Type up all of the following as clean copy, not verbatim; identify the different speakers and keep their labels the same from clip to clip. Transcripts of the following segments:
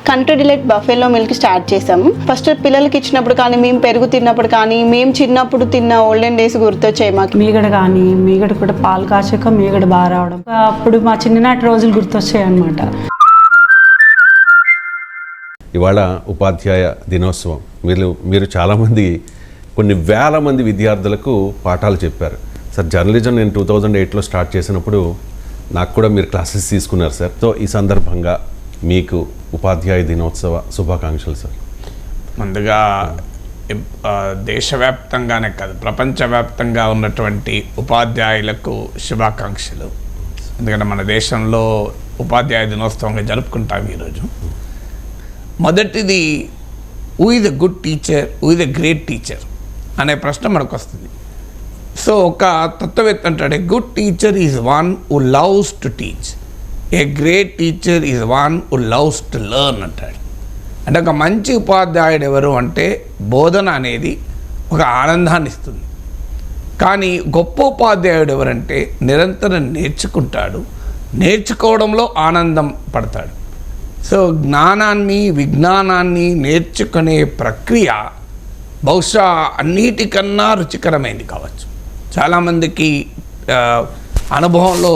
Speaker 1: Country delight buffalo milk start చేసాము. First పిల్లలకి ఇచ్చినప్పుడు కానీ, మేము పెరుగు తిన్నప్పుడు కానీ, మేము చిన్నప్పుడు తిన్న ఓల్డెన్ డేస్ గుర్తొచ్చాయి మాకు.
Speaker 2: మీగడ కూడా పాలు కాచాక మీగడ బాగా రావడం, అప్పుడు మా చిన్ననాటి రోజులు గుర్తొచ్చాయి అన్నమాట.
Speaker 3: ఇవాళ ఉపాధ్యాయ దినోత్సవం. మీరు చాలామంది, కొన్ని వేల మంది విద్యార్థులకు పాఠాలు చెప్పారు సార్. జర్నలిజం నేను 2008లో స్టార్ట్ చేసినప్పుడు నాకు కూడా మీరు క్లాసెస్ తీసుకున్నారు సార్. సో ఈ సందర్భంగా మీకు ఉపాధ్యాయ దినోత్సవ శుభాకాంక్షలు సార్.
Speaker 4: ముందుగా దేశవ్యాప్తంగానే కాదు, ప్రపంచవ్యాప్తంగా ఉన్నటువంటి ఉపాధ్యాయులకు శుభాకాంక్షలు. ఎందుకంటే మన దేశంలో ఉపాధ్యాయ దినోత్సవంగా జరుపుకుంటాం ఈరోజు. మొదటిది, who is a good teacher, who is a great teacher అనే ప్రశ్న మనకు వస్తుంది. సో ఒక తత్వవేత్త అంటాడు, ఏ good teacher is one who loves to teach, a great teacher is one who loves to learn అంటాడు. అంటే ఒక మంచి ఉపాధ్యాయుడు ఎవరు అంటే బోధన అనేది ఒక ఆనందాన్ని ఇస్తుంది. కానీ గొప్ప ఉపాధ్యాయుడు ఎవరంటే నిరంతరం నేర్చుకుంటాడు, నేర్చుకోవడంలో ఆనందం పడతాడు. సో జ్ఞానాన్ని, విజ్ఞానాన్ని నేర్చుకునే ప్రక్రియ బహుశా అన్నిటికన్నా రుచికరమైంది కావచ్చు. చాలామందికి అనుభవంలో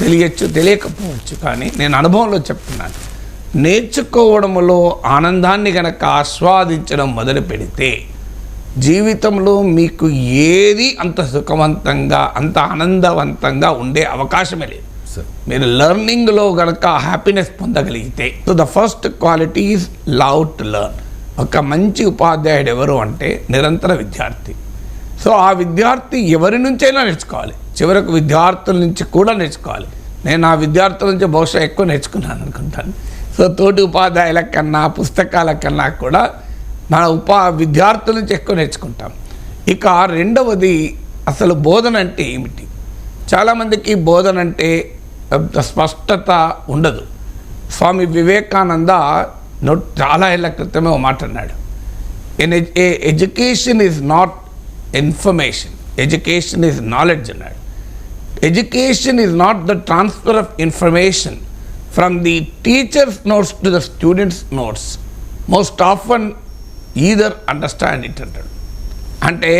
Speaker 4: తెలియకపోవచ్చు, కానీ నేను అనుభవంలో చెప్తున్నాను. నేర్చుకోవడంలో ఆనందాన్ని కనుక ఆస్వాదించడం మొదలు పెడితే జీవితంలో మీకు ఏది అంత సుఖవంతంగా, అంత ఆనందవంతంగా ఉండే అవకాశమే లేదు. మీరు లెర్నింగ్లో కనుక హ్యాపీనెస్ పొందగలిగితే. So the first quality is love to learn. ఒక మంచి ఉపాధ్యాయుడు ఎవరు అంటే నిరంతర విద్యార్థి. సో ఆ విద్యార్థి ఎవరి నుంచైనా నేర్చుకోవాలి, చివరకు విద్యార్థుల నుంచి కూడా నేర్చుకోవాలి. నేను ఆ విద్యార్థుల నుంచి బహుశా ఎక్కువ నేర్చుకున్నాను అనుకుంటాను. సో తోటి ఉపాధ్యాయుల కన్నా, పుస్తకాల కన్నా కూడా మన విద్యార్థుల నుంచి ఎక్కువ నేర్చుకుంటాం. ఇక రెండవది, అసలు బోధన అంటే ఏమిటి? చాలామందికి బోధన అంటే స్పష్టత ఉండదు. స్వామి వివేకానంద చాలా ఏళ్ల క్రితమే ఒక మాట అన్నాడు, education is not information, education is knowledge అన్నాడు. Education is not the transfer of information from the teacher's notes to the students' notes, most often either understand it అంటాడు. అంటే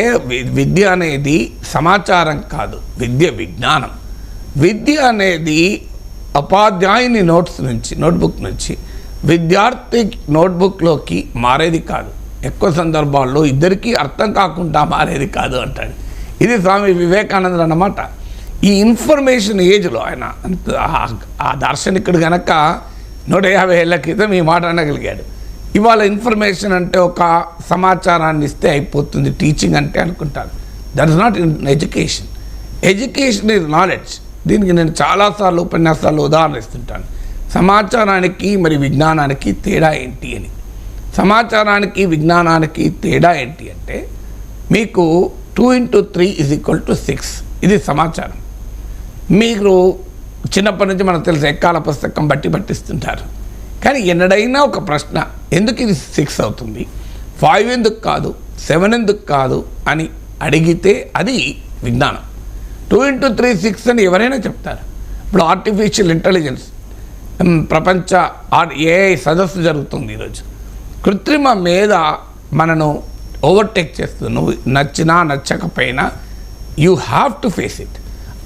Speaker 4: విద్య అనేది సమాచారం కాదు, విద్య విజ్ఞానం. విద్య అనేది ఉపాధ్యాయుని నోట్బుక్ నుంచి విద్యార్థి నోట్బుక్లోకి మారేది కాదు. ఎక్కువ సందర్భాల్లో ఇద్దరికీ అర్థం కాకుండా మారేది కాదు అంటాడు. ఇది స్వామి వివేకానంద అన్నమాట. ఈ ఇన్ఫర్మేషన్ ఏజ్లో ఆయన ఆ దార్శనికుడు కనుక 150 ఏళ్ల క్రితం ఈ మాట అనగలిగాడు. ఇవాళ ఇన్ఫర్మేషన్ అంటే ఒక సమాచారాన్ని ఇస్తే అయిపోతుంది టీచింగ్ అంటే అనుకుంటారు. That is not education. Education is knowledge. దీనికి నేను చాలాసార్లు ఉపన్యాసాలు ఉదాహరణ ఇస్తుంటాను. సమాచారానికి మరి విజ్ఞానానికి తేడా ఏంటి అని. సమాచారానికి విజ్ఞానానికి తేడా ఏంటి అంటే, మీకు 2 × 3 = 6 ఇది సమాచారం. మీరు చిన్నప్పటి నుంచి మనకు తెలుసు, ఎక్కాల పుస్తకం బట్టి పట్టిస్తుంటారు. కానీ ఎన్నడైనా ఒక ప్రశ్న, ఎందుకు ఇది 6 అవుతుంది, 5 ఎందుకు కాదు, 7 ఎందుకు కాదు అని అడిగితే అది విజ్ఞానం. 2 × 3 6 అని ఎవరైనా చెప్తారు. ఇప్పుడు ఆర్టిఫిషియల్ ఇంటెలిజెన్స్ ప్రపంచ ఏఐ సదస్సు జరుగుతుంది ఈరోజు. కృత్రిమ మీద మనను ఓవర్టేక్ చేస్తుంది. నువ్వు నచ్చినా నచ్చకపోయినా you have to face it.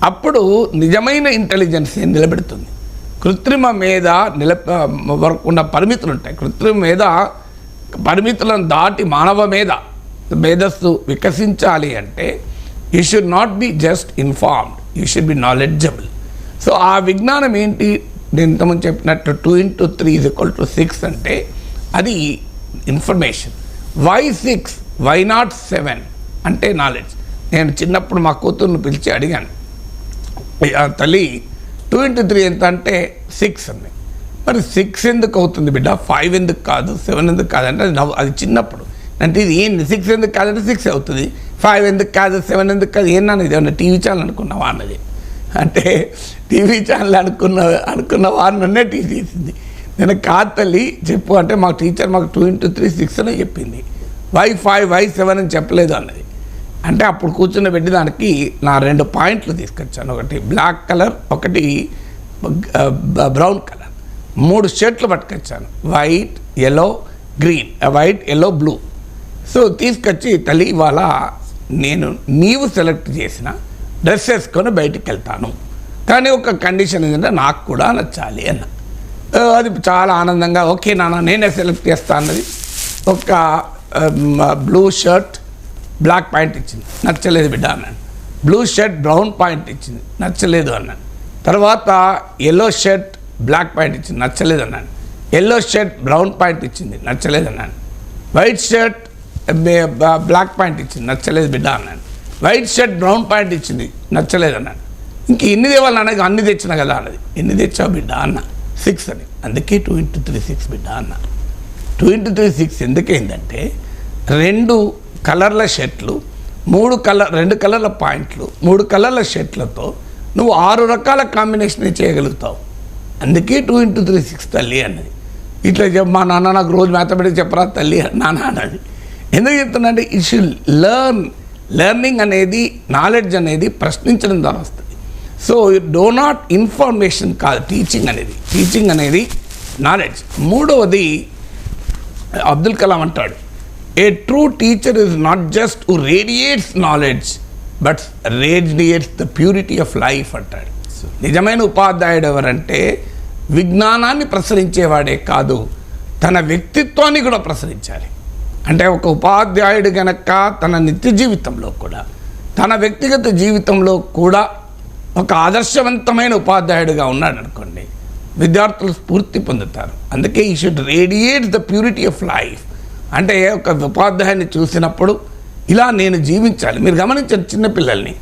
Speaker 4: అప్పుడు నిజమైన ఇంటెలిజెన్స్ నిలబెడుతుంది. కృత్రిమ మీద ఉన్న పరిమితులు ఉంటాయి. కృత్రిమ మీద పరిమితులను దాటి మానవ మేధస్సు వికసించాలి అంటే you should not be just informed, you should be knowledgeable. So ఆ విజ్ఞానం ఏంటి? నేను ఇంతకుముందు చెప్పినట్టు 2 × 3 = 6 అంటే అది ఇన్ఫర్మేషన్. వై 6, వై నాట్ 7 అంటే నాలెడ్జ్. నేను చిన్నప్పుడు మా కూతుర్ని పిలిచి అడిగాను, తల్లి 2 × 3 ఎంత అంటే 6 అంది. మరి 6 ఎందుకు అవుతుంది బిడ్డ, 5 ఎందుకు కాదు, 7 ఎందుకు కాదంటే అది చిన్నప్పుడు. అంటే ఇది ఏంటి, 6 ఎందుకు కాదంటే 6 అవుతుంది, 5 ఎందుకు కాదు, 7 ఎందుకు కాదు, ఏమన్నా ఇది ఏమన్నా టీవీ ఛానల్ అనుకున్నావా అన్నది. అంటే టీవీ ఛానల్ అనుకున్న వారు నన్నే టీవీ తీసింది. నేను కాదు తల్లి చెప్పు అంటే, మాకు టీచర్ మాకు 2 × 3 6 అని చెప్పింది, వై 5, వై 7 అని చెప్పలేదు అన్నది. అంటే అప్పుడు కూర్చున్న పెట్టి దానికి నా 2 పాయింట్లు తీసుకొచ్చాను. ఒకటి బ్లాక్ కలర్, ఒకటి బ్రౌన్ కలర్. 3 షర్ట్లు పట్టుకొచ్చాను, white, yellow, green, white, yellow, blue. So తీసుకొచ్చి తల్లి ఇవాళ నీవు సెలెక్ట్ చేసిన డ్రెస్ వేసుకొని బయటికి వెళ్తాను, కానీ ఒక కండిషన్ ఏంటంటే నాకు కూడా నచ్చాలి అన్న. అది చాలా ఆనందంగా, ఓకే నాన్న నేనే సెలెక్ట్ చేస్తాను అన్నది. ఒక బ్లూ షర్ట్ బ్లాక్ పాయింట్ ఇచ్చింది, నచ్చలేదు బిడ్డ అన్నాను. బ్లూ షర్ట్ బ్రౌన్ పాయింట్ ఇచ్చింది, నచ్చలేదు అన్నాను. తర్వాత ఎల్లో షర్ట్ బ్లాక్ పాయింట్ ఇచ్చింది, నచ్చలేదు అన్నాను. ఎల్లో షర్ట్ బ్రౌన్ పాయింట్ ఇచ్చింది, నచ్చలేదు అన్నాను. వైట్ షర్ట్ బ్లాక్ పాయింట్ ఇచ్చింది, నచ్చలేదు బిడ్డ అన్నాను. వైట్ షర్ట్ బ్రౌన్ పాయింట్ ఇచ్చింది, నచ్చలేదు అన్నాను. ఇంక ఎన్ని తేవాలి అన్నది, అన్ని తెచ్చిన కదా అన్నది. ఎన్ని తెచ్చావు బిడ్డ అన్న? 6 అని. అందుకే 2 × 3 6 బిడ్డ అన్న. 2 × 3 6 ఎందుకైందంటే 2 కలర్ల షర్ట్లు, 2 కలర్ల పాయింట్లు, 3 కలర్ల షర్ట్లతో నువ్వు 6 రకాల కాంబినేషన్ చేయగలుగుతావు. అందుకే 2 × 3 6 తల్లి అన్నది. ఇట్లా మా నాన్న నాకు రోజు మ్యాథమెటిక్స్ చెప్పరా తల్లి నాన్న అన్నది. ఎందుకు చెప్తున్నా అంటే ఇట్ షుడ్ లెర్నింగ్ అనేది, నాలెడ్జ్ అనేది ప్రశ్నించడం ద్వారా వస్తుంది. సో డో నాట్ ఇన్ఫర్మేషన్ కాదు టీచింగ్ అనేది నాలెడ్జ్. మూడవది అబ్దుల్ కలాం అంటాడు, ఏ true teacher is not just who radiates knowledge but radiates the purity of life అంటాడు. నిజమైన ఉపాధ్యాయుడు ఎవరంటే విజ్ఞానాన్ని ప్రసరించేవాడే కాదు, తన వ్యక్తిత్వాన్ని కూడా ప్రసరించాలి. అంటే ఒక ఉపాధ్యాయుడు గనక తన నిత్య జీవితంలో కూడా, తన వ్యక్తిగత జీవితంలో కూడా ఒక ఆదర్శవంతమైన ఉపాధ్యాయుడిగా ఉన్నాడు అనుకోండి, విద్యార్థులు స్ఫూర్తి పొందుతారు. అందుకే ఈ should radiate the purity of life. అంటే ఒక ఉపాధ్యాయుని చూసినప్పుడు ఇలా నేను జీవించాలి. మీరు గమనించండి చిన్నపిల్లల్ని,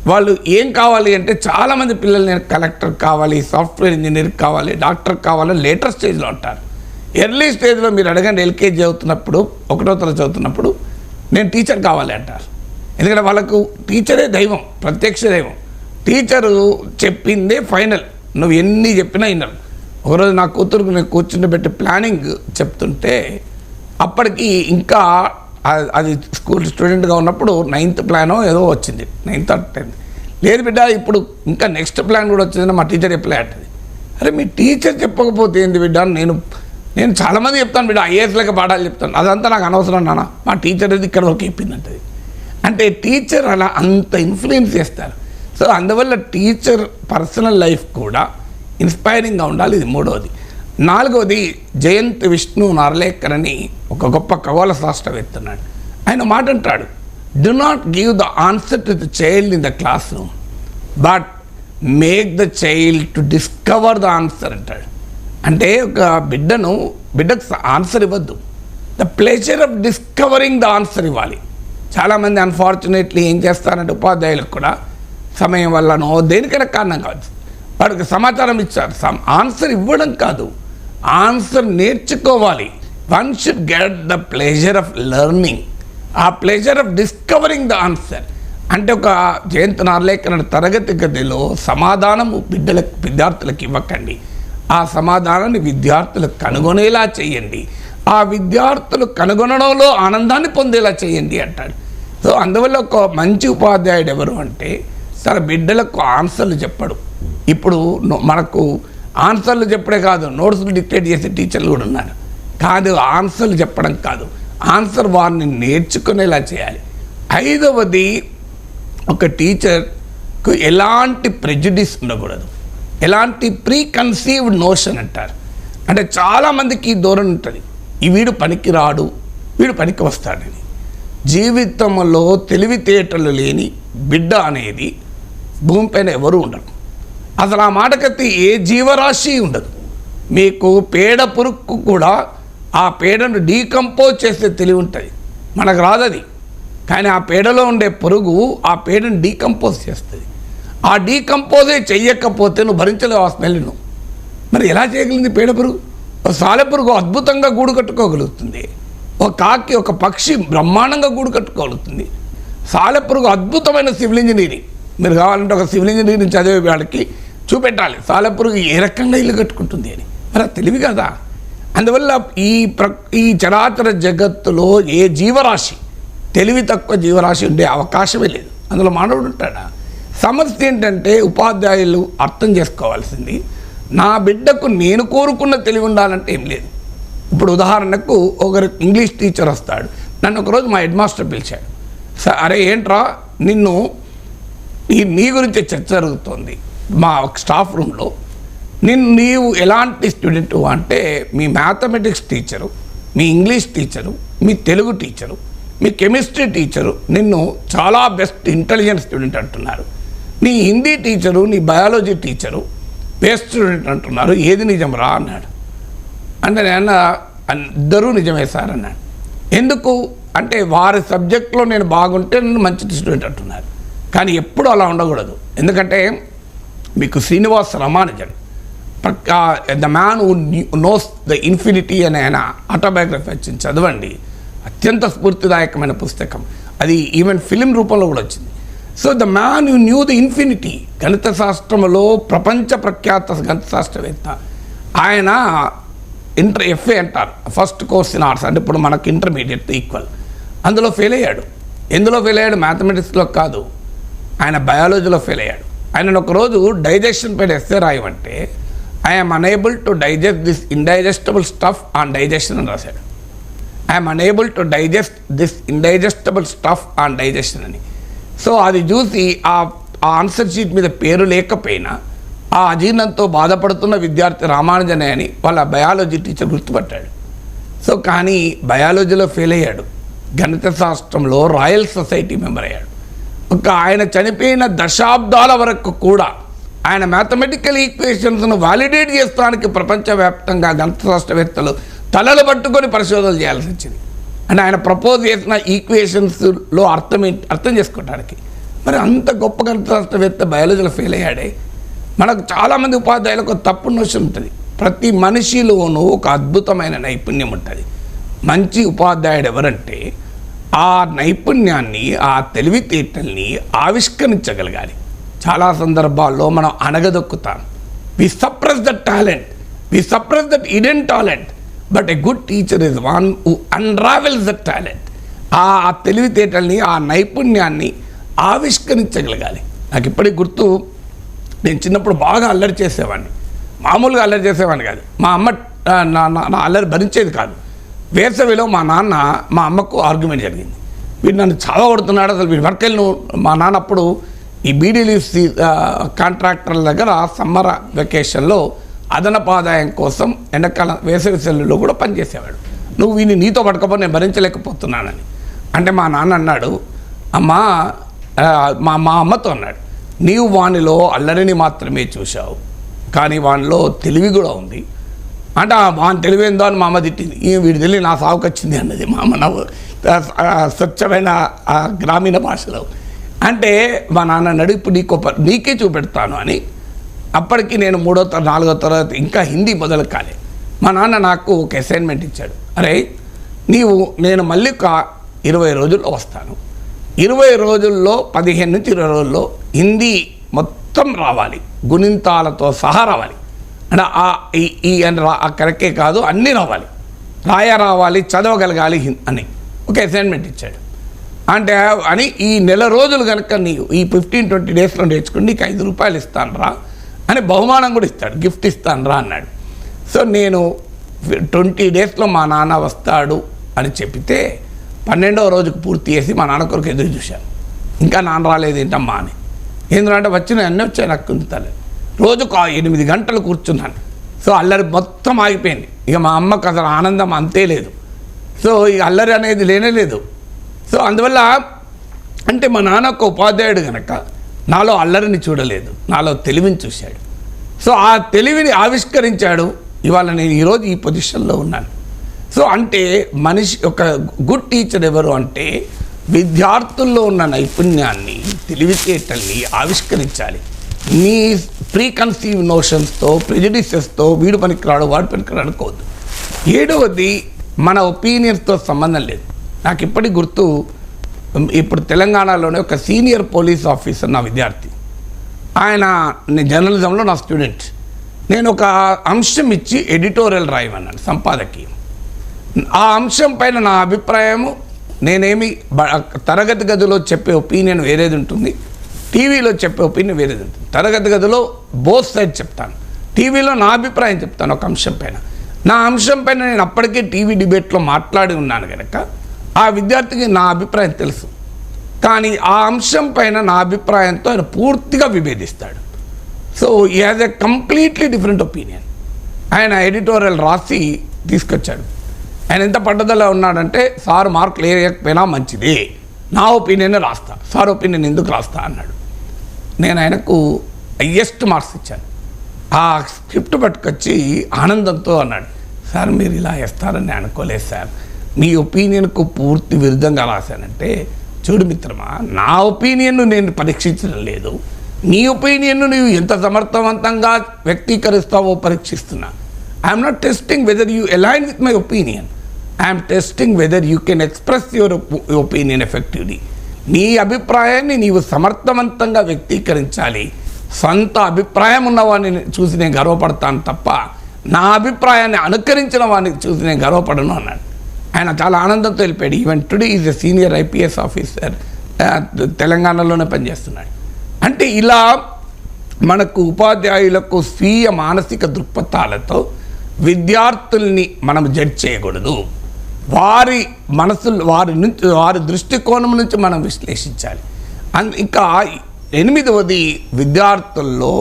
Speaker 4: వాళ్ళు ఏం కావాలి అంటే చాలామంది పిల్లలు నేను కలెక్టర్ కావాలి, సాఫ్ట్వేర్ ఇంజనీర్ కావాలి, డాక్టర్ కావాలని లేటర్ స్టేజ్లో ఉంటారు. ఎర్లీ స్టేజ్లో మీరు అడగండి, ఎల్కేజీ చదువుతున్నప్పుడు, 1వ తరగతి చదువుతున్నప్పుడు నేను టీచర్ కావాలి అంటారు. ఎందుకంటే వాళ్ళకు టీచరే దైవం, ప్రత్యక్ష దైవం. టీచరు చెప్పిందే ఫైనల్, నువ్వు ఎన్ని చెప్పినా విన్నారు. ఒకరోజు నా కూతురుకు నేను కూర్చుండబెట్టి ప్లానింగ్ చెప్తుంటే అప్పటికి ఇంకా అది స్కూల్ స్టూడెంట్గా ఉన్నప్పుడు 9th ప్లానో ఏదో వచ్చింది, 9th or 10th. లేదు బిడ్డ ఇప్పుడు ఇంకా నెక్స్ట్ ప్లాన్ కూడా వచ్చిందని మా టీచర్ చెప్పలే అంటది. అరే మీ టీచర్ చెప్పకపోతే ఏంది బిడ్డ, నేను చాలామంది చెప్తాను బిడ్డ, ఐఏఎస్లకి పాఠాలు చెప్తాను, అదంతా నాకు అనవసరం నాన్న, మా టీచర్ అది ఇక్కడ వరకు చెప్పిందంటది. అంటే టీచర్ అలా అంత ఇన్ఫ్లుయెన్స్ చేస్తారు. సో అందువల్ల టీచర్ పర్సనల్ లైఫ్ కూడా ఇన్స్పైరింగ్గా ఉండాలి. ఇది మూడవది. 4వది జయంత్ విష్ణు నార్లేకర్ అని ఒక గొప్ప ఖగోళ శాస్త్రవేత్త ఉన్నాడు. ఆయన మాట అంటాడు, do not give the answer to the child in the class room but make the child to discover the answer అంటాడు. అంటే ఒక బిడ్డకు ఆన్సర్ ఇవ్వద్దు, the pleasure of discovering the answer ఇవ్వాలి. చాలామంది అన్ఫార్చునేట్లీ ఏం చేస్తారంటే ఉపాధ్యాయులకు కూడా సమయం వల్లనో దేనికైనా కారణం కావచ్చు, వాడికి సమాచారం ఇచ్చారు, ఆన్సర్ ఇవ్వడం కాదు, ఆన్సర్ నేర్చుకోవాలి. One should get the pleasure of learning, ఆ pleasure of discovering the answer. అంటే ఒక జయంత్ నార్లేకర్ తరగతి గదిలో సమాధానము విద్యార్థులకు ఇవ్వకండి, ఆ సమాధానాన్ని విద్యార్థులకు కనుగొనేలా చేయండి, ఆ విద్యార్థులు కనుగొనడంలో ఆనందాన్ని పొందేలా చేయండి అంటాడు. సో అందువల్ల ఒక మంచి ఉపాధ్యాయుడు ఎవరు అంటే తన బిడ్డలకు ఆన్సర్లు చెప్పడు. ఇప్పుడు మనకు ఆన్సర్లు చెప్పడే కాదు, నోట్స్లు డిక్టేట్ చేసే టీచర్లు కూడా ఉన్నారు. కాదు, ఆన్సర్లు చెప్పడం కాదు, ఆన్సర్ వారిని నేర్చుకునేలా చేయాలి. 5వది ఒక టీచర్కు ఎలాంటి ప్రెజుడిస్ ఉండకూడదు, ఎలాంటి ప్రీ కన్సీవ్డ్ నోషన్ అంటారు. అంటే చాలామందికి ఈ ధోరణి ఉంటుంది, ఈ వీడు పనికి రాడు, వీడు పనికి వస్తాడని. జీవితంలో తెలివితేటలు లేని బిడ్డ అనేది భూమిపైన ఎవరు ఉండరు. అసలు ఆ మాటకత్తి ఏ జీవరాశి ఉండదు. మీకు పేడ పురుక్కు కూడా ఆ పేడను డీకంపోజ్ చేస్తే తెలివి ఉంటుంది, మనకు రాదది. కానీ ఆ పేడలో ఉండే పురుగు ఆ పేడను డీకంపోజ్ చేస్తుంది. ఆ డీకంపోజే చెయ్యకపోతే నువ్వు భరించలేవు ఆ స్మెల్ను. మరి ఎలా చేయగలిగింది పేడ పురుగు? ఒక సాలెపురుగు అద్భుతంగా గూడు కట్టుకోగలుగుతుంది, ఒక కాకి ఒక పక్షి బ్రహ్మాండంగా గూడు కట్టుకోగలుగుతుంది. సాలెపురుగు అద్భుతమైన సివిల్ ఇంజనీరింగ్. మీరు కావాలంటే ఒక సివిల్ ఇంజనీరింగ్ చదివే వాళ్ళకి చూపెట్టాలి సాలెపురుగు ఏ రకంగా ఇల్లు కట్టుకుంటుంది అని. మరి తెలివి కదా. అందువల్ల ఈ చరాచర జగత్తులో ఏ జీవరాశి, తెలివి తక్కువ జీవరాశి ఉండే అవకాశమే లేదు. అందులో మానవుడు ఉంటాడా? సమస్య ఏంటంటే ఉపాధ్యాయులు అర్థం చేసుకోవాల్సింది, నా బిడ్డకు నేను కోరుకున్న తెలివి ఉండాలంటే ఏం లేదు. ఇప్పుడు ఉదాహరణకు ఒకరు ఇంగ్లీష్ టీచర్ వస్తాడు, నన్ను ఒకరోజు మా హెడ్ మాస్టర్ పిలిచాడు. అరే ఏంట్రా నిన్ను నీ గురించే చర్చ జరుగుతోంది మా స్టాఫ్ రూమ్లో, నీవు ఎలాంటి స్టూడెంట్ అంటే మీ మ్యాథమెటిక్స్ టీచరు, మీ ఇంగ్లీష్ టీచరు, మీ తెలుగు టీచరు, మీ కెమిస్ట్రీ టీచరు నిన్ను చాలా బెస్ట్ ఇంటెలిజెంట్ స్టూడెంట్ అంటున్నారు, నీ హిందీ టీచరు, నీ బయాలజీ టీచరు బెస్ట్ స్టూడెంట్ అంటున్నారు, ఏది నిజం రా అన్నాడు. అంటే నేను ఇద్దరూ నిజమే సార్ అన్నాడు. ఎందుకు అంటే వారి సబ్జెక్ట్లో నేను బాగుంటే నన్ను మంచి స్టూడెంట్ అంటున్నారు. కానీ ఎప్పుడు అలా ఉండకూడదు. ఎందుకంటే మీకు Srinivas Ramanujan the man who knows the infinity అనే ఆయన ఆటోబయోగ్రఫీ వచ్చింది, చదవండి. అత్యంత స్ఫూర్తిదాయకమైన పుస్తకం. అది ఈవెన్ ఫిలిం రూపంలో కూడా వచ్చింది. So the man you new the infinity, గణిత శాస్త్రంలో ప్రపంచ ప్రఖ్యాత గణిత శాస్త్రవేత్త ఆయన. FA అంటారు, ఫస్ట్ కోర్స్ ఇన్ ఆర్ట్స్, అంటే ఇప్పుడు మనకు ఇంటర్మీడియట్ ఈక్వల్. అందులో ఫెయిల్ అయ్యాడు. ఎందులో ఫెయిల్ అయ్యాడు? మ్యాథమెటిక్స్లో కాదు, ఆయన బయాలజీలో ఫెయిల్ అయ్యాడు. ఆయన ఒకరోజు డైజెషన్ పైన ఎస్సే రాయమంటే I'm unable to digest this indigestible stuff on digestion అని రాశాడు. I'm unable to digest this indigestible stuff on digestion అని. సో అది చూసి ఆ ఆన్సర్ షీట్ మీద పేరు లేకపోయినా ఆ అజీర్ణంతో బాధపడుతున్న విద్యార్థి రామానుజనే అని వాళ్ళ బయాలజీ టీచర్ గుర్తుపట్టాడు. సో కానీ బయాలజీలో ఫెయిల్ అయ్యాడు, గణిత శాస్త్రంలో రాయల్ సొసైటీ మెంబర్ అయ్యాడు. ఒక ఆయన చనిపోయిన దశాబ్దాల వరకు కూడా ఆయన మ్యాథమెటికల్ ఈక్వేషన్స్ను వాలిడేట్ చేస్తానికి ప్రపంచవ్యాప్తంగా గణిత శాస్త్రవేత్తలు తలలు పట్టుకొని పరిశోధనలు చేయాల్సి వచ్చింది. అంటే ఆయన ప్రపోజ్ చేసిన ఈక్వేషన్స్లో అర్థం చేసుకోవడానికి. మరి అంత గొప్ప గణిత శాస్త్రవేత్త బయాలజీలో ఫెయిల్ అయ్యాడే. మనకు చాలామంది ఉపాధ్యాయులకు తప్పు నోషన్ ఉంటుంది. ప్రతి మనిషిలోనూ ఒక అద్భుతమైన నైపుణ్యం ఉంటుంది. మంచి ఉపాధ్యాయుడు ఎవరంటే ఆ నైపుణ్యాన్ని, ఆ తెలివితేటల్ని ఆవిష్కరించగలగాలి. చాలా సందర్భాల్లో మనం అణగదొక్కుతాం. We suppress that talent, we suppress that hidden talent, but a good teacher is one who unravels that talent. ఆ తెలివితేటల్ని, ఆ నైపుణ్యాన్ని ఆవిష్కరించగలగాలి. నాకు ఇప్పటికి గుర్తు, నేను చిన్నప్పుడు బాగా అల్లరి చేసేవాడిని. మామూలుగా అల్లరి చేసేవాడిని కాదు. మా అమ్మ నా అల్లరి భరించేది కాదు. వేసవిలో మా నాన్న మా అమ్మకు ఆర్గ్యుమెంట్ జరిగింది. వీడు నన్ను చాలా కొడుతున్నాడు, అసలు వీడి వర్క్ వెళ్ళి మా నాన్న అప్పుడు ఈ బీడీలీఫ్ కాంట్రాక్టర్ల దగ్గర సమ్మర్ వెకేషన్లో అదనపు ఆదాయం కోసం ఎండాకాలం వేసవి సెలవుల్లో కూడా పనిచేసేవాడు. నువ్వు వీడిని నీతో పట్టుకపోతే నేను భరించలేకపోతున్నానని అంటే మా నాన్న అన్నాడు, అమ్మా మా అమ్మతో అన్నాడు, నీవు వానిలో అల్లరిని మాత్రమే చూశావు, కానీ వానిలో తెలివి కూడా ఉంది. అంటే వాని తెలివేందో అని మా అమ్మ తిట్టింది. వీడి తెలివి నా సాగుకు వచ్చింది అన్నది మా అమ్మ నవ్వు స్వచ్ఛమైన గ్రామీణ భాషలో. అంటే మా నాన్న అన్నాడు, ఇప్పుడు నీకే చూపెడతాను అని. అప్పటికి నేను 3వ తరగతి 4వ తరగతి ఇంకా హిందీ మొదలు కాలే. మా నాన్న నాకు ఒక అసైన్మెంట్ ఇచ్చాడు. అరే నేను మళ్ళీ ఒక 20 రోజుల్లో వస్తాను, 20 రోజుల్లో 15 నుంచి 20 రోజుల్లో హిందీ మొత్తం రావాలి, గుణింతాలతో సహా రావాలి. అంటే ఆ కరెక్టే కాదు, అన్నీ రావాలి, రావాలి, చదవగలగాలి అని ఒక అసైన్మెంట్ ఇచ్చాడు. అంటే అని ఈ నెల రోజులు కనుక నీవు ఈ 15-20 డేస్లో నేర్చుకుని నీకు 5 రూపాయలు ఇస్తాను రా అని బహుమానం కూడా ఇస్తాడు, గిఫ్ట్ ఇస్తాను రా అన్నాడు. సో నేను 20 డేస్లో మా నాన్న వస్తాడు అని చెప్పితే 12వ రోజుకు పూర్తి చేసి మా నాన్న కొరకు ఎదురు చూశాను. ఇంకా నాన్న రాలేదు ఏంటమ్మా అని. ఏంటంటే వచ్చినాయి, అన్నీ వచ్చాయి నాకు కుంతాలి. రోజుకు 8 గంటలు కూర్చున్నాను. సో అల్లరి మొత్తం ఆగిపోయింది. ఇక మా అమ్మకు అసలు ఆనందం అంతే లేదు. సో ఇక అల్లరి అనేది లేనే లేదు. సో అందువల్ల అంటే మా నాన్న ఒక ఉపాధ్యాయుడు కనుక నాలో అల్లరిని చూడలేదు, నాలో తెలివిని చూశాడు. సో ఆ తెలివిని ఆవిష్కరించాడు. ఇవాళ నేను ఈరోజు ఈ పొజిషన్లో ఉన్నాను. సో అంటే మనిషి ఒక గుడ్ టీచర్ ఎవరు అంటే విద్యార్థుల్లో ఉన్న నైపుణ్యాన్ని, తెలివితేటల్ని ఆవిష్కరించాలి. నీ ప్రీకన్సీవ్ నోషన్స్తో, ప్రెజుడిసెస్తో వీడు పనికిరాడు వాడు పనికిరాడు అనుకోవద్దు. 7వది మన ఒపీనియన్స్తో సంబంధం లేదు. నాకు ఇప్పటికి గుర్తు, ఇప్పుడు తెలంగాణలోనే ఒక సీనియర్ పోలీస్ ఆఫీసర్ నా విద్యార్థి, ఆయన జర్నలిజంలో నా స్టూడెంట్. నేను ఒక అంశం ఇచ్చి ఎడిటోరియల్ రాయమన్నాను సంపాదకి. ఆ అంశం పైన నా అభిప్రాయము, నేనేమి తరగతి గదిలో చెప్పే ఒపీనియన్ వేరేది ఉంటుంది, టీవీలో చెప్పే ఒపీనియన్ వేరేది ఉంటుంది. తరగతి గదిలో బోత్ సైడ్ చెప్తాను. టీవీలో నా అభిప్రాయం చెప్తాను ఒక అంశం పైన. నా అంశం పైన నేను అప్పటికే టీవీ డిబేట్లో మాట్లాడి ఉన్నాను కనుక ఆ విద్యార్థికి నా అభిప్రాయం తెలుసు. కానీ ఆ అంశం పైన నా అభిప్రాయంతో ఆయన పూర్తిగా విభేదిస్తాడు. సో ఈ has a completely different opinion. ఆయన ఎడిటోరియల్ రాసి తీసుకొచ్చాడు. ఆయన ఎంత పట్టుదల ఉన్నాడంటే, సార్ మార్కులు వేయకపోయినా మంచిది, నా ఒపీనియన్ రాస్తా, సార్ ఒపీనియన్ ఎందుకు రాస్తా అన్నాడు. నేను ఆయనకు హయ్యెస్ట్ మార్క్స్ ఇచ్చాను. ఆ స్క్రిప్ట్ పట్టుకొచ్చి ఆనందంతో అన్నాడు, సార్ మీరు ఇలా వేస్తారని అనుకోలేదు సార్, మీ ఒపీనియన్కు పూర్తి విరుద్ధంగా రాశానంటే, చూడు మిత్రమా, నా ఒపీనియన్ను నేను పరీక్షించడం లేదు, నీ ఒపీనియన్ను నువ్వు ఎంత సమర్థవంతంగా వ్యక్తీకరిస్తావో పరీక్షిస్తున్నా. I'm not testing whether you align with my opinion, I'm testing whether you can express your opinion effectively. నీ అభిప్రాయాన్ని నీవు సమర్థవంతంగా వ్యక్తీకరించాలి. సొంత అభిప్రాయం ఉన్నవాడిని చూసి నేను గర్వపడతాను తప్ప నా అభిప్రాయాన్ని అనుకరించిన వాడిని చూసి నేను గర్వపడను అన్నాడు. ఆయన చాలా ఆనందంతో వెళ్ళిపోయాడు. Even today is a senior IPS officer, తెలంగాణలోనే పనిచేస్తున్నాడు. అంటే ఇలా మనకు ఉపాధ్యాయులకు స్వీయ మానసిక దృక్పథాలతో విద్యార్థుల్ని మనం జడ్జ్ చేయకూడదు. వారి మనసులు వారి దృష్టికోణం నుంచి మనం విశ్లేషించాలి. ఇంకా 8వది, విద్యార్థుల్లో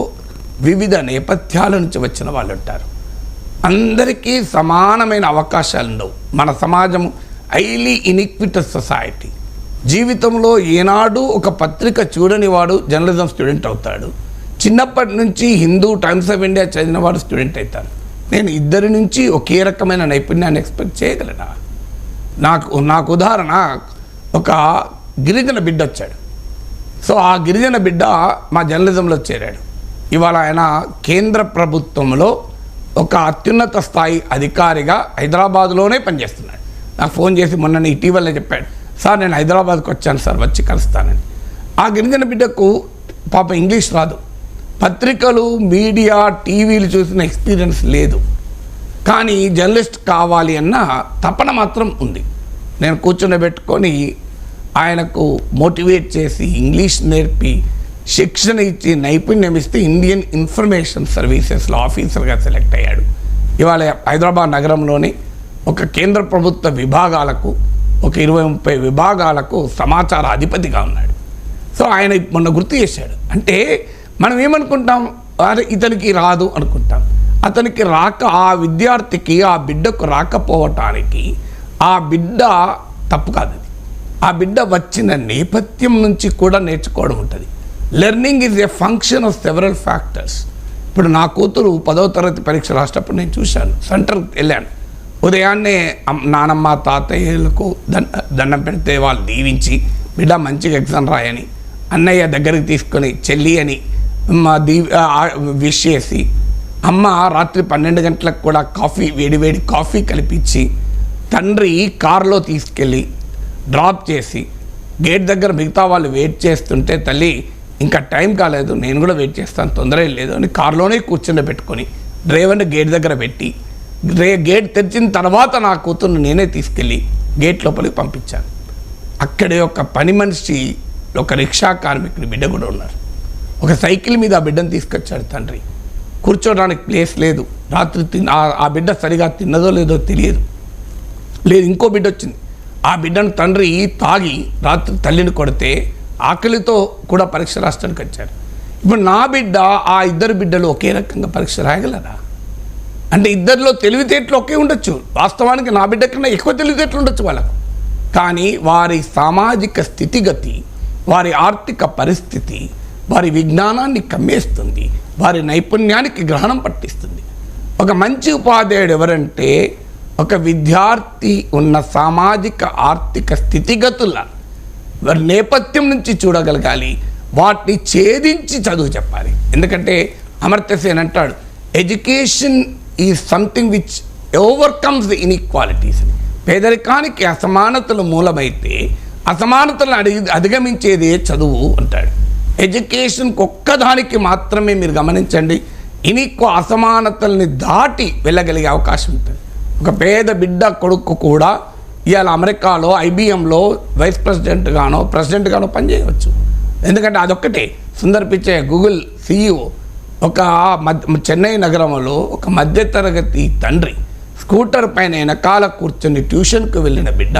Speaker 4: వివిధ నేపథ్యాల నుంచి వచ్చిన వాళ్ళు ఉంటారు. అందరికీ సమానమైన అవకాశాలు ఉండవు. మన సమాజం హైలీ ఇన్ఈక్విటస్ సొసైటీ. జీవితంలో ఏనాడు ఒక పత్రిక చూడని వాడు జర్నలిజం స్టూడెంట్ అవుతాడు. చిన్నప్పటి నుంచి హిందూ, టైమ్స్ ఆఫ్ ఇండియా చదివిన వాడు స్టూడెంట్ అవుతారు. నేను ఇద్దరి నుంచి ఒకే రకమైన నైపుణ్యాన్ని ఎక్స్పెక్ట్ చేయగలనా? నాకు ఉదాహరణ, ఒక గిరిజన బిడ్డ వచ్చాడు. సో ఆ గిరిజన బిడ్డ మా జర్నలిజంలో చేరాడు. ఇవాళ ఆయన కేంద్ర ప్రభుత్వంలో ఒక అత్యున్నత స్థాయి అధికారిగా హైదరాబాద్లోనే పనిచేస్తున్నాడు. నాకు ఫోన్ చేసి మొన్న ఇటీవలే చెప్పాడు, సార్ నేను హైదరాబాద్కి వచ్చాను సార్, వచ్చి కలుస్తానని. ఆ గిరిజన బిడ్డకు పాప ఇంగ్లీష్ రాదు, పత్రికలు, మీడియా, టీవీలు చూసిన ఎక్స్పీరియన్స్ లేదు. కానీ జర్నలిస్ట్ కావాలి అన్న తపన మాత్రం ఉంది. నేను కూర్చొని ఆయనకు మోటివేట్ చేసి ఇంగ్లీష్ నేర్పి శిక్షణ ఇచ్చి నైపుణ్యం ఇస్తే ఇండియన్ ఇన్ఫర్మేషన్ సర్వీసెస్లో ఆఫీసర్గా సెలెక్ట్ అయ్యాడు. ఇవాళ హైదరాబాద్ నగరంలోని ఒక కేంద్ర ప్రభుత్వ విభాగాలకు, ఒక 20-30 విభాగాలకు సమాచార అధిపతిగా ఉన్నాడు. సో ఆయన మొన్న గుర్తు చేశాడు. అంటే మనం ఏమనుకుంటాం, అరే ఇతనికి రాదు అనుకుంటాం. అతనికి రాక, ఆ విద్యార్థికి, ఆ బిడ్డకు రాకపోవటానికి ఆ బిడ్డ తప్పు కాదు. అది ఆ బిడ్డ వచ్చిన నేపథ్యం నుంచి కూడా నేర్చుకోవడం ఉంటుంది. Learning is a function of several factors. ఇప్పుడు నా కూతురు 10వ తరగతి పరీక్ష రాసేటప్పుడు నేను చూశాను, సెంటర్కి వెళ్ళాను. ఉదయాన్నే నానమ్మ, తాతయ్యలకు దండం పెడితే వాళ్ళు దీవించి, బిడ్డ మంచిగా ఎగ్జామ్ రాయని, అన్నయ్య దగ్గరికి తీసుకొని చెల్లి అని విష్ చేసి, అమ్మ రాత్రి 12 గంటలకు కూడా వేడివేడి కాఫీ కలిపించి, తండ్రి కారులో తీసుకెళ్ళి డ్రాప్ చేసి, గేట్ దగ్గర మిగతా వాళ్ళు వెయిట్ చేస్తుంటే, తల్లి ఇంకా టైం కాలేదు, నేను కూడా వెయిట్ చేస్తాను, తొందర లేదు అని కారులోనే కూర్చొని పెట్టుకొని డ్రైవర్ని గేట్ దగ్గర పెట్టి, గేట్ తెరిచిన తర్వాత నా కూతుర్ని నేనే తీసుకెళ్ళి గేట్ లోపలికి పంపించాను. అక్కడే ఒక పని మనిషి, ఒక రిక్షా కార్మికుడి బిడ్డ కూడా ఉన్నారు. ఒక సైకిల్ మీద ఆ బిడ్డను తీసుకొచ్చాడు తండ్రి. కూర్చోడానికి ప్లేస్ లేదు. రాత్రి ఆ బిడ్డ సరిగా తిన్నదో లేదో తెలియదు. ఇంకో బిడ్డ వచ్చింది. ఆ బిడ్డను తండ్రి తాగి రాత్రి తల్లిని కొడితే ఆకలితో కూడా పరీక్ష రాష్ట్రానికి వచ్చారు. ఇప్పుడు నా బిడ్డ, ఆ ఇద్దరు బిడ్డలు ఒకే రకంగా పరీక్ష రాయగలరా? అంటే ఇద్దరిలో తెలివితేటలు ఒకే ఉండొచ్చు. వాస్తవానికి నా బిడ్డ కన్నా ఎక్కువ తెలివితేటలు ఉండొచ్చు వాళ్ళకు. కానీ వారి సామాజిక స్థితిగతి, వారి ఆర్థిక పరిస్థితి వారి విజ్ఞానాన్ని కమ్మేస్తుంది, వారి నైపుణ్యానికి గ్రహణం పట్టిస్తుంది. ఒక మంచి ఉపాధ్యాయుడు ఎవరంటే, ఒక విద్యార్థి ఉన్న సామాజిక ఆర్థిక స్థితిగతుల వారి నేపథ్యం నుంచి చూడగలగాలి, వాటిని ఛేదించి చదువు చెప్పాలి. ఎందుకంటే అమర్త్య సేన్ అంటాడు, education is something which overcomes the inequalities. పేదరికానికి అసమానతలు మూలమైతే అసమానతలను అధిగమించేదే చదువు అంటాడు. ఎడ్యుకేషన్కి ఒక్కదానికి మాత్రమే మీరు గమనించండి, అసమానతల్ని దాటి వెళ్ళగలిగే అవకాశం ఉంటుంది. ఒక పేద బిడ్డ కొడుకు కూడా ఇవాళ అమెరికాలో IBMలో వైస్ ప్రెసిడెంట్గానో పనిచేయవచ్చు. ఎందుకంటే అదొక్కటే. సుందర్ పిచ్చయ్య గూగుల్ CEO ఒక చెన్నై నగరంలో ఒక మధ్యతరగతి తండ్రి స్కూటర్ పైన వెనకాల కూర్చొని ట్యూషన్కు వెళ్ళిన బిడ్డ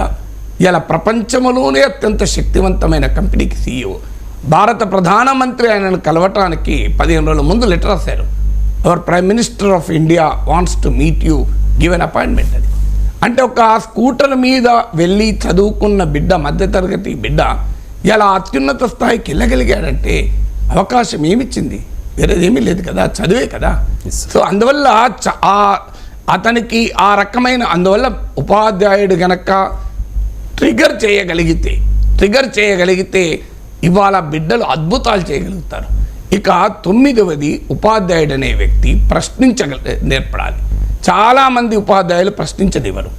Speaker 4: ఇలా ప్రపంచంలోనే అత్యంత శక్తివంతమైన కంపెనీకి CEO. భారత ప్రధానమంత్రి ఆయనను కలవటానికి 15 రోజుల ముందు లెటర్ రాశారు. Our prime minister of India wants to meet you, give an appointment. అది అంటే ఒక స్కూటర్ మీద వెళ్ళి చదువుకున్న బిడ్డ, మధ్యతరగతి బిడ్డ ఇలా అత్యున్నత స్థాయికి వెళ్ళగలిగాడంటే అవకాశం ఏమిచ్చింది? వేరేదేమీ లేదు కదా, చదువే కదా. సో అందువల్ల అతనికి ఆ రకమైన, అందువల్ల ఉపాధ్యాయుడు గనక ట్రిగర్ చేయగలిగితే ఇవాళ బిడ్డలు అద్భుతాలు చేయగలుగుతారు. ఇక 9వది, ఉపాధ్యాయుడు అనే వ్యక్తి నేర్పడాలి. చాలామంది ఉపాధ్యాయులు ప్రశ్నించనివ్వరు.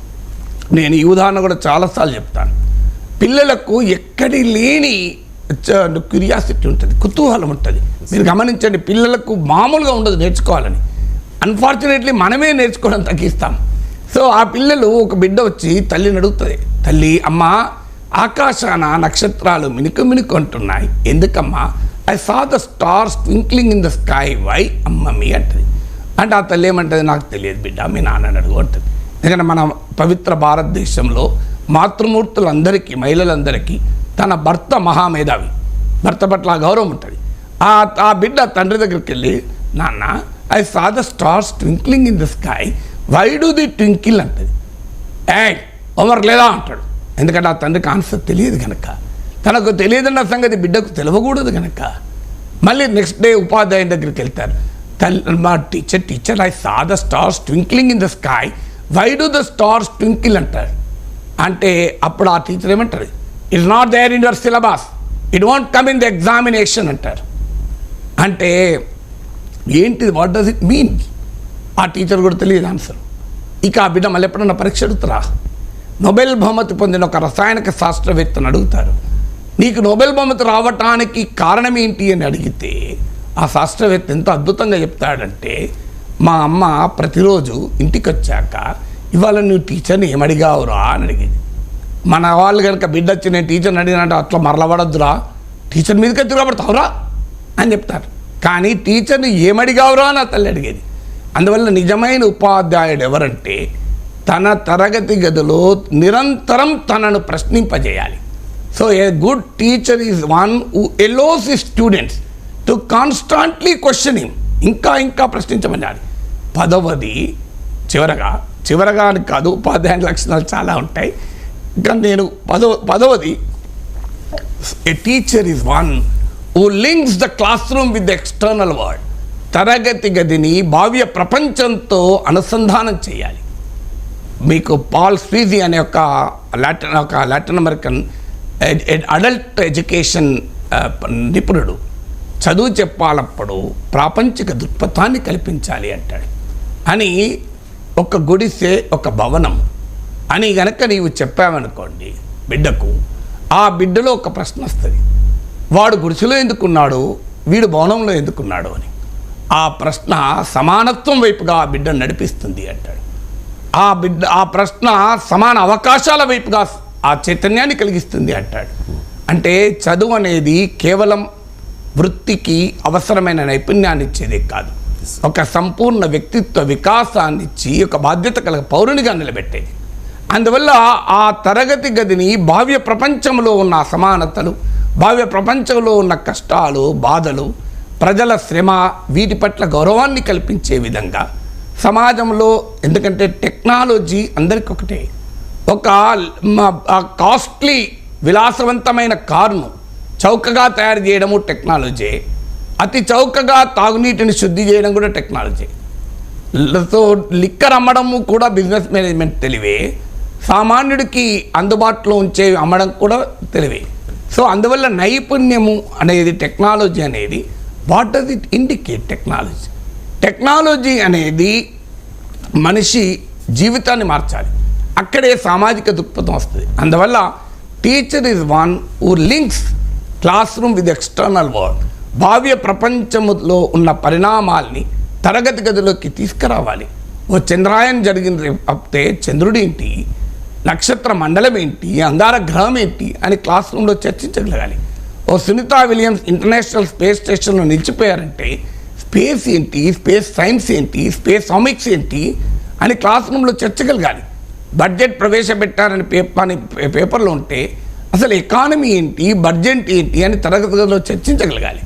Speaker 4: నేను ఈ ఉదాహరణ కూడా చాలాసార్లు చెప్తాను. పిల్లలకు ఎక్కడి లేని క్యూరియాసిటీ ఉంటుంది, కుతూహలం ఉంటుంది. మీరు గమనించండి, పిల్లలకు మామూలుగా ఉండదు నేర్చుకోవాలని. అన్ఫార్చునేట్లీ మనమే నేర్చుకోవడం తగ్గిస్తాం. సో ఆ పిల్లలు, ఒక బిడ్డ వచ్చి తల్లిని అడుగుతుంది, తల్లి అమ్మ ఆకాశాన నక్షత్రాలు మినుకు మినుకు అంటున్నాయి, ఎందుకమ్మా? I saw the stars twinkling in the sky, why అమ్మమ్మీ అంటది. అంటే ఆ తల్లి ఏమంటుంది, నాకు తెలియదు బిడ్డ, మీ నాన్నని అడుగు అంటుంది. ఎందుకంటే మన పవిత్ర భారతదేశంలో మాతృమూర్తులందరికీ, మహిళలందరికీ తన భర్త మహామేధావి, భర్త పట్ల గౌరవం ఉంటుంది. ఆ బిడ్డ తండ్రి దగ్గరికి వెళ్ళి, నాన్న I saw the stars twinkling in the sky, why do the twinkle అంటది. హోంవర్క్ లేదా అంటాడు. ఎందుకంటే ఆ తండ్రికి ఆన్సర్ తెలియదు కనుక, తనకు తెలియదన్న సంగతి బిడ్డకు తెలియకూడదు కనుక. మళ్ళీ నెక్స్ట్ డే ఉపాధ్యాయుని దగ్గరికి వెళ్తారు. మా teacher I saw the stars twinkling in the sky, why do the stars twinkle అంటారు. అంటే అప్పుడు ఆ టీచర్ ఏమంటారు, it's not there in your syllabus, it won't come in the examination అంటారు. అంటే ఏంటిది, వాట్ డస్ ఇట్ మీన్? ఆ teacher కూడా తెలియదు ఆన్సర్. ఇక ఆ బిడ్డ మళ్ళీ ఎప్పుడన్నా పరీక్ష అడుగుతారా? నోబెల్ బహుమతి పొందిన ఒక రసాయనిక శాస్త్రవేత్తను అడుగుతారు, నీకు నోబెల్ బహుమతి రావటానికి కారణం ఏంటి అని అడిగితే ఆ శాస్త్రవేత్త ఎంత అద్భుతంగా చెప్తాడంటే, మా అమ్మ ప్రతిరోజు ఇంటికి వచ్చాక ఇవాళ నువ్వు టీచర్ని ఏమడిగావురా అని అడిగేది. మన వాళ్ళు కనుక బిడ్డ వచ్చి నేను టీచర్ని అడిగినంటే అట్లా మరలబడద్దురా, టీచర్ మీదకి తిరగబడతావురా అని చెప్తారు. కానీ టీచర్ని ఏమడిగావురా అని తల్లి అడిగేది. అందువల్ల నిజమైన ఉపాధ్యాయుడు ఎవరంటే తన తరగతి గదిలో నిరంతరం తనను ప్రశ్నింపజేయాలి. So a good teacher is one who allows his students to constantly questioning, ఇంకా ప్రశ్నించమనాలి. 10వది, చివరగా అని కాదు, ఉపాధ్యాయుని లక్షణాలు చాలా ఉంటాయి. ఇంకా నేను 10వది, a teacher is one who links the classroom with the external world. తరగతి గదిని భావ్య ప్రపంచంతో అనుసంధానం చేయాలి. మీకు పాల్ స్వీజీ అనే ఒక లాటిన్ అమెరికన్ అడల్ట్ ఎడ్యుకేషన్ నిపుణుడు చదువు చెప్పాలప్పుడు ప్రాపంచిక దృక్పథాన్ని కల్పించాలి అంటాడు. అని ఒక గుడిసె, ఒక భవనం అని గనక నీవు చెప్పావనుకోండి బిడ్డకు, ఆ బిడ్డలో ఒక ప్రశ్న వస్తుంది, వాడు గుడిసెలో ఎందుకున్నాడు, వీడు భవనంలో ఎందుకున్నాడు అని. ఆ ప్రశ్న సమానత్వం వైపుగా ఆ బిడ్డను నడిపిస్తుంది అంటాడు. ఆ ప్రశ్న సమాన అవకాశాల వైపుగా ఆ చైతన్యాన్ని కలిగిస్తుంది అంటాడు. అంటే చదువు అనేది కేవలం వృత్తికి అవసరమైన నైపుణ్యాన్ని ఇచ్చేదే కాదు, ఒక సంపూర్ణ వ్యక్తిత్వ వికాసాన్ని ఇచ్చి ఒక బాధ్యత కలిగిన పౌరునిగా నిలబెట్టేది. అందువల్ల ఆ తరగతి గదిని భావ్య ప్రపంచంలో ఉన్న అసమానతలు, భావ్య ప్రపంచంలో ఉన్న కష్టాలు, బాధలు, ప్రజల శ్రమ, వీటి పట్ల గౌరవాన్ని కల్పించే విధంగా సమాజంలో, ఎందుకంటే టెక్నాలజీ అందరికీ ఒకటే. ఒక కాస్ట్లీ విలాసవంతమైన కారును చౌకగా తయారు చేయడము టెక్నాలజీ, అతి చౌకగా తాగునీటిని శుద్ధి చేయడం కూడా టెక్నాలజీ. సో లిక్కర్ అమ్మడము కూడా బిజినెస్ మేనేజ్మెంట్ తెలివే, సామాన్యుడికి అందుబాటులో ఉంచే అమ్మడం కూడా తెలివే. సో అందువల్ల నైపుణ్యము అనేది, టెక్నాలజీ అనేది, what does it indicate? Technology అనేది మనిషి జీవితాన్ని మార్చాలి, అక్కడే సామాజిక దృక్పథం వస్తుంది. అందువల్ల teacher is one who links class room with external world. Bhavya ప్రపంచంలో ఉన్న పరిణామాల్ని తరగతి గదిలోకి తీసుకురావాలి. ఓ చంద్రాయన్ జరిగింది అప్తే చంద్రుడు ఏంటి, నక్షత్ర మండలం ఏంటి, అంగార గ్రహం ఏంటి అని క్లాస్ రూమ్లో చర్చించగలగాలి. ఓ సునీతా విలియమ్స్ ఇంటర్నేషనల్ స్పేస్ స్టేషన్లో నిలిచిపోయారంటే స్పేస్ ఏంటి, స్పేస్ సైన్స్ ఏంటి, స్పేస్ ఆమిక్స్ ఏంటి అని క్లాస్ రూమ్లో చర్చగలగాలి. బడ్జెట్ ప్రవేశపెట్టారని పేపర్లో ఉంటే అసలు ఎకానమీ ఏంటి, బడ్జెట్ ఏంటి అని తరగతి గదిలో చర్చించగలగాలి.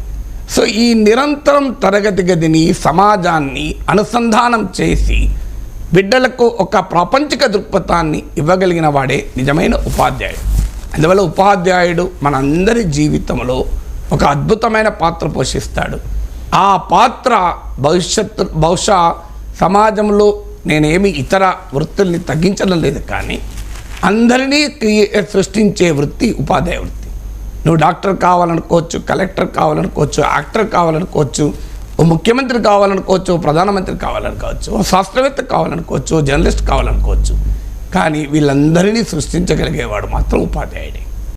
Speaker 4: సో ఈ నిరంతరం తరగతి గదిని, సమాజాన్ని అనుసంధానం చేసి బిడ్డలకు ఒక ప్రాపంచిక దృక్పథాన్ని ఇవ్వగలిగిన వాడే నిజమైన ఉపాధ్యాయుడు. అందువల్ల ఉపాధ్యాయుడు మనందరి జీవితంలో ఒక అద్భుతమైన పాత్ర పోషిస్తాడు. ఆ పాత్ర బహుశా సమాజంలో నేనేమి ఇతర వృత్తుల్ని తగ్గించడం లేదు, కానీ అందరినీ సృష్టించే వృత్తి ఉపాధ్యాయ వృత్తి. నువ్వు డాక్టర్ కావాలనుకోవచ్చు, కలెక్టర్ కావాలనుకోవచ్చు, యాక్టర్ కావాలనుకోవచ్చు, ఓ ముఖ్యమంత్రి కావాలనుకోవచ్చు, ప్రధానమంత్రి కావాలనుకోవచ్చు, ఓ శాస్త్రవేత్త కావాలనుకోవచ్చు, జర్నలిస్ట్ కావాలనుకోవచ్చు, కానీ వీళ్ళందరినీ సృష్టించగలిగేవాడు మాత్రం ఉపాధ్యాయుడే.